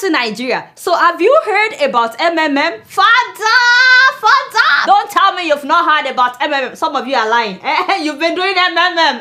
to Nigeria. So have you heard about MMM? Father! Don't tell me you've not heard about MMM. Some of you are lying. You've been doing MMM.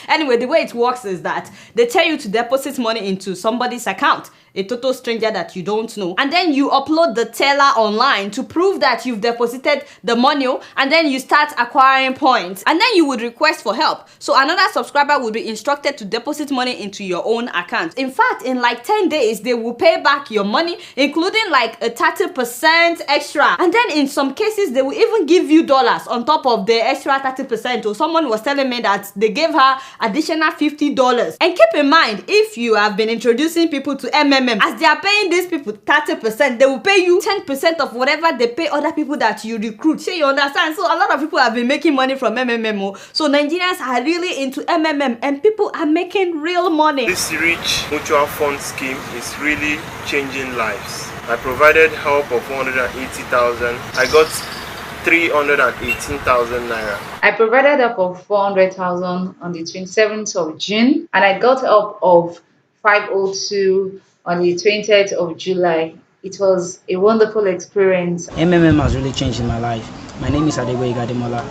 Anyway, the way it works is that they tell you to deposit money into somebody's account, a total stranger that you don't know, and then you upload the teller online to prove that you've deposited the money, and then you start acquiring points, and then you would request for help. So another subscriber will be instructed to deposit money into your own account. In fact, in like 10 days they will pay back your money, including like a 30% extra, and then in some cases they will even give you dollars on top of the extra 30%. Or someone was telling me that they gave her additional $50. And keep in mind, if you have been introducing people to MMM, as they are paying these people 30%, they will pay you 10% of whatever they pay other people that you recruit. So you understand? So a lot of people have been making money from MMM. So Nigerians are really into MMM and people are making real money. This rich mutual fund scheme is really changing lives. I provided help of 180,000. I got 318,000 naira. I provided help of 400,000 on the 27th of June, and I got help of 502 on the 20th of July. It was a wonderful experience. MMM has really changed my life. My name is Adegboye Gademola.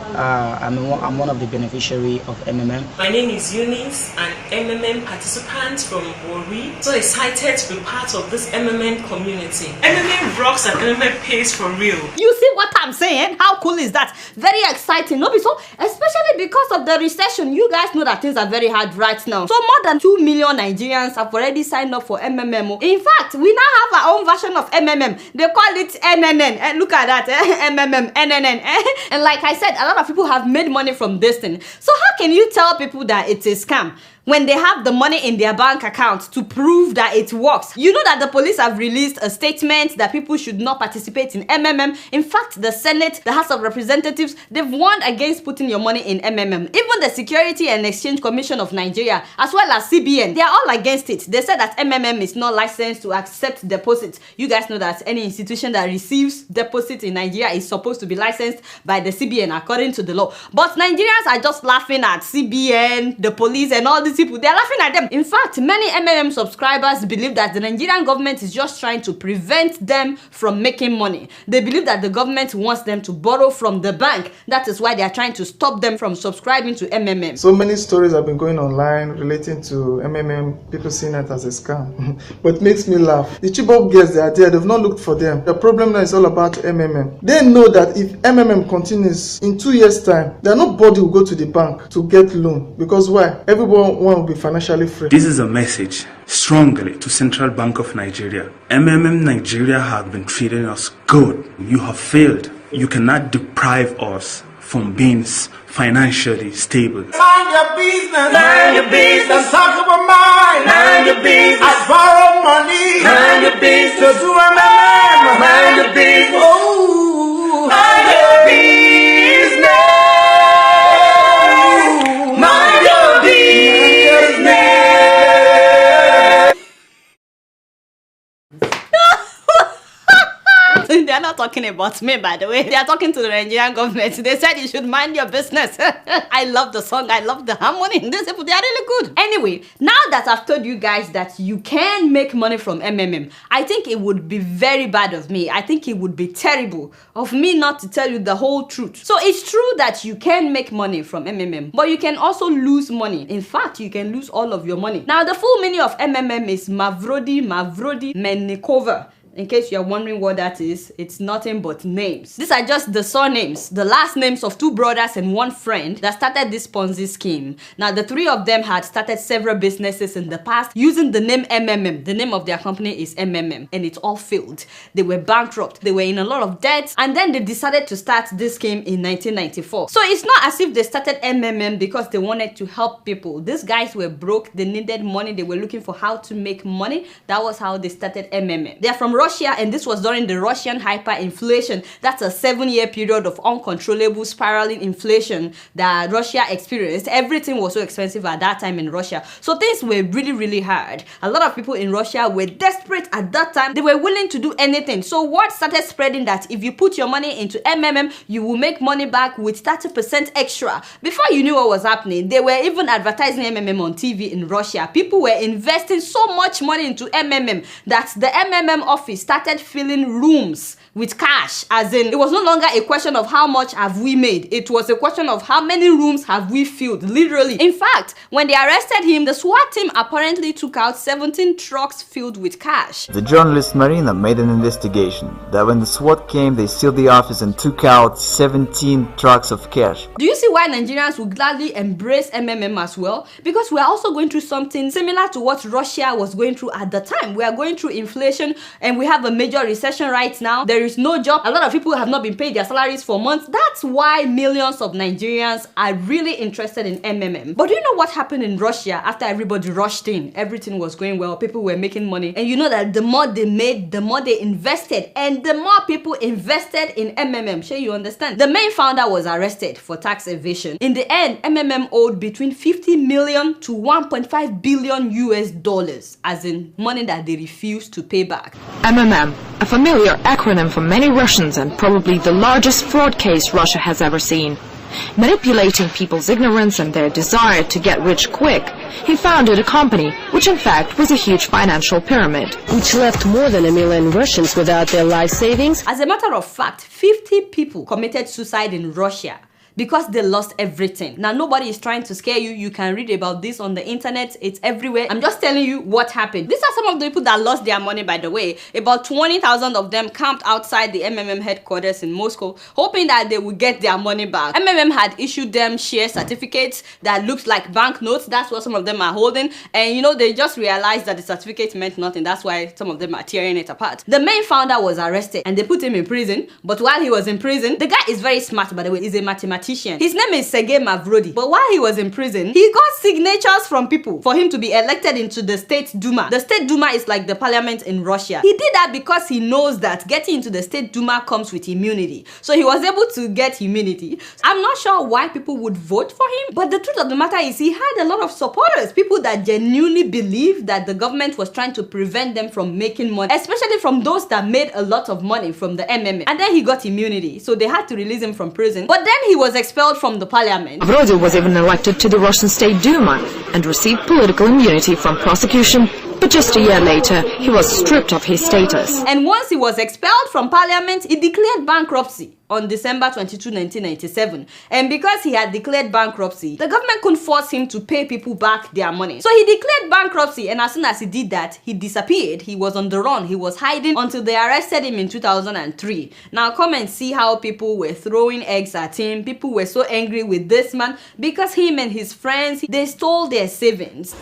I'm one of the beneficiaries of MMM. My name is Eunice, an MMM participant from Warri. So excited to be part of this MMM community. MMM rocks and MMM pays for real. You see what I'm saying? How cool is that? Very exciting, no? So, especially because of the recession, you guys know that things are very hard right now. So more than 2 million Nigerians have already signed up for MMM. In fact, we now have our own version of MMM. They call it NNN. And look at that, MMM, NNN. And like I said, a lot of people have made money from this thing. So how can you tell people that it's a scam when they have the money in their bank account to prove that it works? You know that the police have released a statement that people should not participate in MMM. In fact, the Senate, the House of Representatives, they've warned against putting your money in MMM. Even the Security and Exchange Commission of Nigeria, as well as CBN, they are all against it. They said that MMM is not licensed to accept deposits. You guys know that any institution that receives deposits in Nigeria is supposed to be licensed by the CBN according to the law. But Nigerians are just laughing at CBN, the police, and all these people. They're laughing at them. In fact, many MMM subscribers believe that the Nigerian government is just trying to prevent them from making money. They believe that the government wants them to borrow from the bank. That is why they are trying to stop them from subscribing to MMM. So many stories have been going online relating to MMM, people seeing it as a scam. But it makes me laugh. The Chibok girls, they are there, they've not looked for them. The problem now is all about MMM. They know that if MMM continues in 2 years' time, then nobody will go to the bank to get loan. Because why? Everyone will be financially free. This is a message strongly to Central Bank of Nigeria. MMM Nigeria have been treating us good. You have failed. You cannot deprive us from being financially stable. Mind your business. Mind your business. Talk about mine. Mind your business. I borrow money. Mind your business. To do MMM. Mind your business. Oh, mind your business. They are not talking about me, by the way. They are talking to the Nigerian government. They said you should mind your business. I love the song. I love the harmony. These people, they are really good. Anyway, now that I've told you guys that you can make money from MMM, I think it would be very bad of me. I think it would be terrible of me not to tell you the whole truth. So it's true that you can make money from MMM, but you can also lose money. In fact, you can lose all of your money. Now, the full meaning of MMM is Mavrodi Mennikova. In case you're wondering what that is, it's nothing but names. These are just the surnames, the last names of 2 brothers and 1 friend that started this Ponzi scheme. Now, the 3 of them had started several businesses in the past using the name MMM. The name of their company is MMM, and it all failed. They were bankrupt. They were in a lot of debt, and then they decided to start this scheme in 1994. So it's not as if they started MMM because they wanted to help people. These guys were broke. They needed money. They were looking for how to make money. That was how they started MMM. They're from Russia. Russia, and this was during the Russian hyperinflation. That's a 7-year period of uncontrollable spiraling inflation that Russia experienced. Everything was so expensive at that time in Russia. So things were really, really hard. A lot of people in Russia were desperate at that time. They were willing to do anything. So word started spreading that if you put your money into MMM, you will make money back with 30% extra. Before you knew what was happening, they were even advertising MMM on TV in Russia. People were investing so much money into MMM that the MMM office started filling rooms with cash. As in, it was no longer a question of how much have we made. It was a question of how many rooms have we filled, literally. In fact, when they arrested him, the SWAT team apparently took out 17 trucks filled with cash. The journalist Marina made an investigation that when the SWAT came, they sealed the office and took out 17 trucks of cash. Do you see why Nigerians would gladly embrace MMM as well? Because we are also going through something similar to what Russia was going through at the time. We are going through inflation and we have a major recession right now. There is no job. A lot of people have not been paid their salaries for months. That's why millions of Nigerians are really interested in MMM. But do you know what happened in Russia after everybody rushed in? Everything was going well. People were making money. And you know that the more they made, the more they invested. And the more people invested in MMM. Sure, you understand? The main founder was arrested for tax evasion. In the end, MMM owed between 50 million to 1.5 billion US dollars, as in money that they refused to pay back. MMM, a familiar acronym for many Russians and probably the largest fraud case Russia has ever seen. Manipulating people's ignorance and their desire to get rich quick, he founded a company which in fact was a huge financial pyramid, which left more than 1 million Russians without their life savings. As a matter of fact, 50 people committed suicide in Russia because they lost everything. Now, nobody is trying to scare you. You can read about this on the internet. It's everywhere. I'm just telling you what happened. These are some of the people that lost their money, by the way. About 20,000 of them camped outside the MMM headquarters in Moscow, hoping that they would get their money back. MMM had issued them share certificates that looked like banknotes. That's what some of them are holding. And you know, they just realized that the certificate meant nothing. That's why some of them are tearing it apart. The main founder was arrested and they put him in prison. But while he was in prison, the guy is very smart, by the way. He's a mathematician. His name is Sergei Mavrodi. But while he was in prison, he got signatures from people for him to be elected into the State Duma. The State Duma is like the parliament in Russia. He did that because he knows that getting into the State Duma comes with immunity. So he was able to get immunity. I'm not sure why people would vote for him, but the truth of the matter is he had a lot of supporters, people that genuinely believed that the government was trying to prevent them from making money, especially from those that made a lot of money from the MMM. And then he got immunity, so they had to release him from prison. But then he was expelled from the parliament. Mavrodi was even elected to the Russian State Duma and received political immunity from prosecution, but just a year later, he was stripped of his status. And once he was expelled from parliament, he declared bankruptcy on December 22, 1997. And because he had declared bankruptcy, the government couldn't force him to pay people back their money. So he declared bankruptcy, and as soon as he did that, he disappeared. He was on the run. He was hiding until they arrested him in 2003. Now come and see how people were throwing eggs at him. People were so angry with this man because him and his friends, they stole their savings.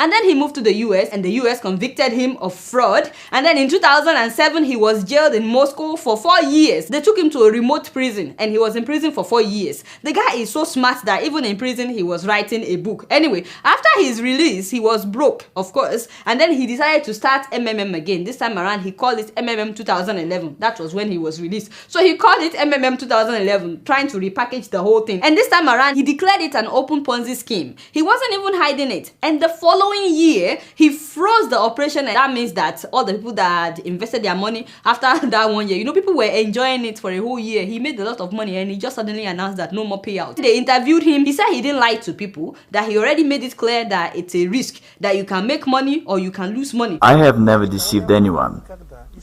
And then he moved to the US, and the US convicted him of fraud. And then in 2007, he was jailed in Moscow for 4 years. They took him to a remote prison, and he was in prison for 4 years. The guy is so smart that even in prison, he was writing a book. Anyway, after his release, he was broke, of course. And then he decided to start MMM again. This time around, he called it MMM 2011. That was when he was released. So he called it MMM 2011, trying to repackage the whole thing. And this time around, he declared it an open Ponzi scheme. He wasn't even hiding it. And the following year, he froze the operation, and that means that all the people that had invested their money after that 1 year, you know, people were enjoying it for a whole year. He made a lot of money, and he just suddenly announced that no more payout. They interviewed him. He said he didn't lie to people, that he already made it clear that it's a risk, that you can make money or you can lose money. I have never deceived anyone.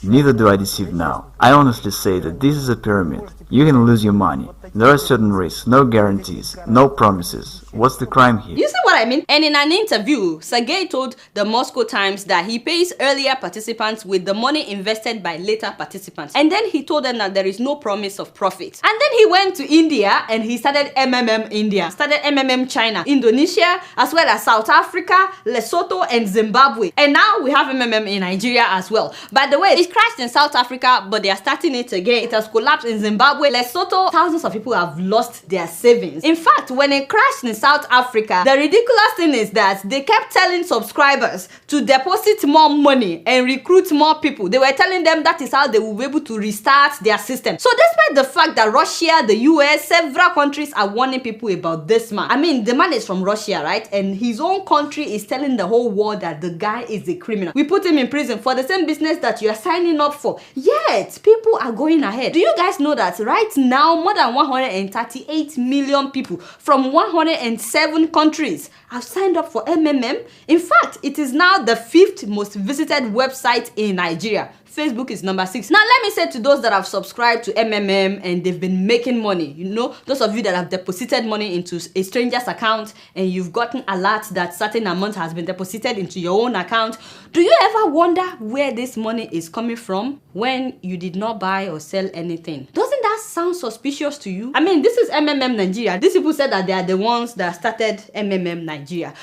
Neither do I deceive now. I honestly say that this is a pyramid. You can lose your money. There are certain risks, no guarantees, no promises. What's the crime here? You see what I mean? And in an interview, Sergey told the Moscow Times that he pays earlier participants with the money invested by later participants. And then he told them that there is no promise of profit. And then he went to India and he started MMM India, started MMM China, Indonesia, as well as South Africa, Lesotho, and Zimbabwe. And now we have MMM in Nigeria as well. By the way, it crashed in South Africa, but they are starting it again. It has collapsed in Zimbabwe. Lesotho, thousands of people have lost their savings. In fact, when it crashed in South Africa, the ridiculous thing is that they kept telling subscribers to deposit more money and recruit more people. They were telling them that is how they will be able to restart their system. So despite the fact that Russia, the US, several countries are warning people about this man. I mean, the man is from Russia, right? And his own country is telling the whole world that the guy is a criminal. We put him in prison for the same business that you are signing up for. Yet, people are going ahead. Do you guys know that right now, more than 138 million people from 107 countries have signed up for MMM? In fact, it is now the 5th most visited website in Nigeria. Facebook is number 6. Now, let me say to those that have subscribed to MMM and they've been making money, you know, those of you that have deposited money into a stranger's account and you've gotten alerts that certain amount has been deposited into your own account, do you ever wonder where this money is coming from when you did not buy or sell anything? Doesn't that sound suspicious to you? I mean, this is MMM Nigeria. These people said that they are the ones that started MMM Nigeria.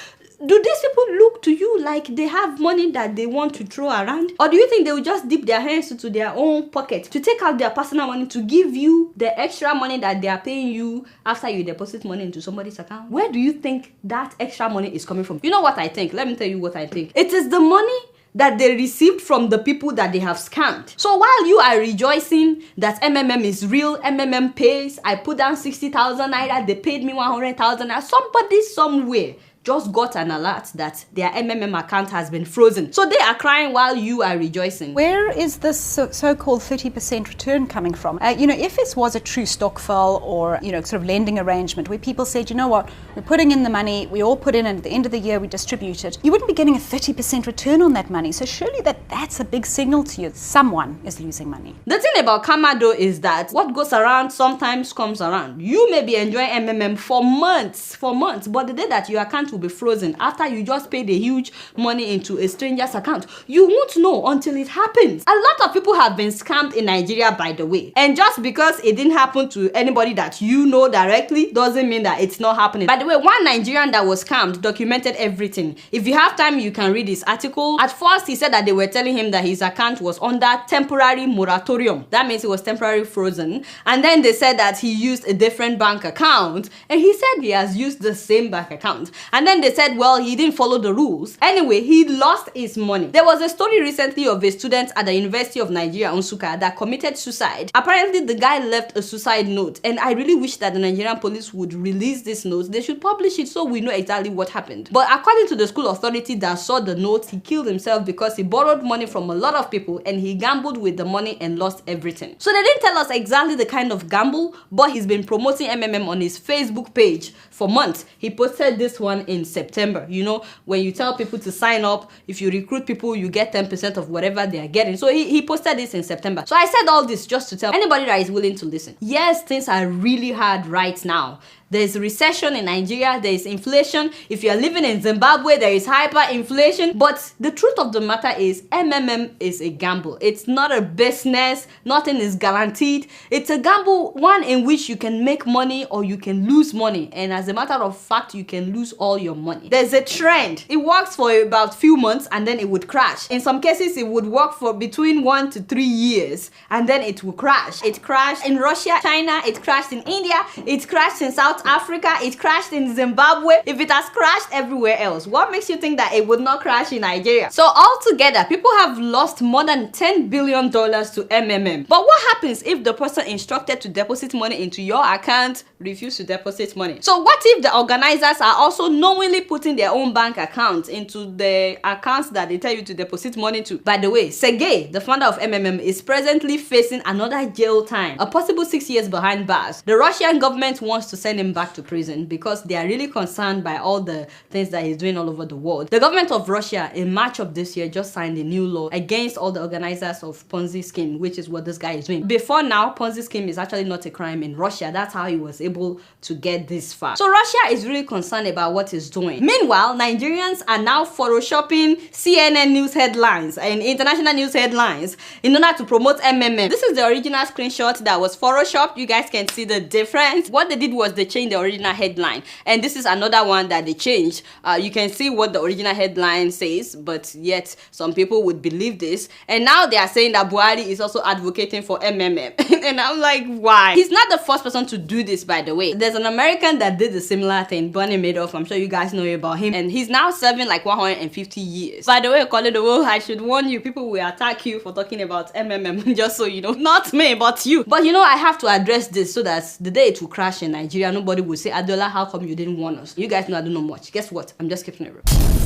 Do these people look to you like they have money that they want to throw around? Or do you think they will just dip their hands into their own pocket to take out their personal money to give you the extra money that they are paying you after you deposit money into somebody's account? Where do you think that extra money is coming from? You know what I think? Let me tell you what I think. It is the money that they received from the people that they have scammed. So while you are rejoicing that MMM is real, MMM pays, I put down 60,000 naira, they paid me 100,000 naira, somebody somewhere just got an alert that their MMM account has been frozen. So they are crying while you are rejoicing. Where is this so-called 30% return coming from? You know, if this was a true stokvel or, you know, sort of lending arrangement where people said, you know what, we're putting in the money, we all put in, and at the end of the year we distribute it, you wouldn't be getting a 30% return on that money. So surely that's a big signal to you that someone is losing money. The thing about karma though is that what goes around sometimes comes around. You may be enjoying MMM for months, but the day that your account will be frozen after you just paid a huge money into a stranger's account, you won't know until it happens. A lot of people have been scammed in Nigeria, by the way, and just because it didn't happen to anybody that you know directly doesn't mean that it's not happening. By the way, one Nigerian that was scammed documented everything. If you have time, you can read his article. At first, he said that they were telling him that his account was under temporary moratorium. That means it was temporarily frozen. And then they said that he used a different bank account, and he said he has used the same bank account. And then they said, well, he didn't follow the rules. Anyway, he lost his money. There was a story recently of a student at the University of Nigeria, Nsukka, that committed suicide. Apparently, the guy left a suicide note, and I really wish that the Nigerian police would release this note. They should publish it so we know exactly what happened. But according to the school authority that saw the note, he killed himself because he borrowed money from a lot of people and he gambled with the money and lost everything. So they didn't tell us exactly the kind of gamble, but he's been promoting MMM on his Facebook page for months. He posted this one in September. You know, when you tell people to sign up, if you recruit people, you get 10% of whatever they are getting. So he posted this in September. So I said all this just to tell anybody that is willing to listen. Yes, things are really hard right now. There's recession in Nigeria, there is inflation. If you're living in Zimbabwe, there is hyperinflation. But the truth of the matter is MMM is a gamble. It's not a business. Nothing is guaranteed. It's a gamble, one in which you can make money or you can lose money. And as a matter of fact, you can lose all your money. There's a trend. It works for about a few months and then it would crash. In some cases, it would work for between 1 to 3 years and then it will crash. It crashed in Russia, China, it crashed in India, it crashed in South Africa, it crashed in Zimbabwe. If it has crashed everywhere else, what makes you think that it would not crash in Nigeria? So altogether, people have lost more than $10 billion to MMM. But what happens if the person instructed to deposit money into your account refused to deposit money? So what if the organizers are also knowingly putting their own bank accounts into the accounts that they tell you to deposit money to? By the way, Sergey, the founder of MMM, is presently facing another jail time, a possible 6 years behind bars. The Russian government wants to send him him back to prison because they are really concerned by all the things that he's doing all over the world. The government of Russia in March of this year just signed a new law against all the organizers of Ponzi scheme, which is what this guy is doing. Before now, Ponzi scheme is actually not a crime in Russia. That's how he was able to get this far. So Russia is really concerned about what he's doing. Meanwhile, Nigerians are now photoshopping CNN news headlines and international news headlines in order to promote MMM. This is the original screenshot that was photoshopped. You guys can see the difference. What they did was they changed the original headline, and this is another one that they changed. You can see what the original headline says, but yet some people would believe this, and now they are saying that Buhari is also advocating for MMM. And I'm like, why? He's not the first person to do this, by the way. There's an American that did a similar thing, Bernie Madoff. I'm sure you guys know about him, and he's now serving like 150 years. By the way, Koledowo, I should warn you, people will attack you for talking about MMM, just so you know. Not me, but you. But you know, I have to address this so that the day it will crash in Nigeria, nobody will say, Adola, how come you didn't warn us? You guys know I don't know much. Guess what? I'm just keeping it real.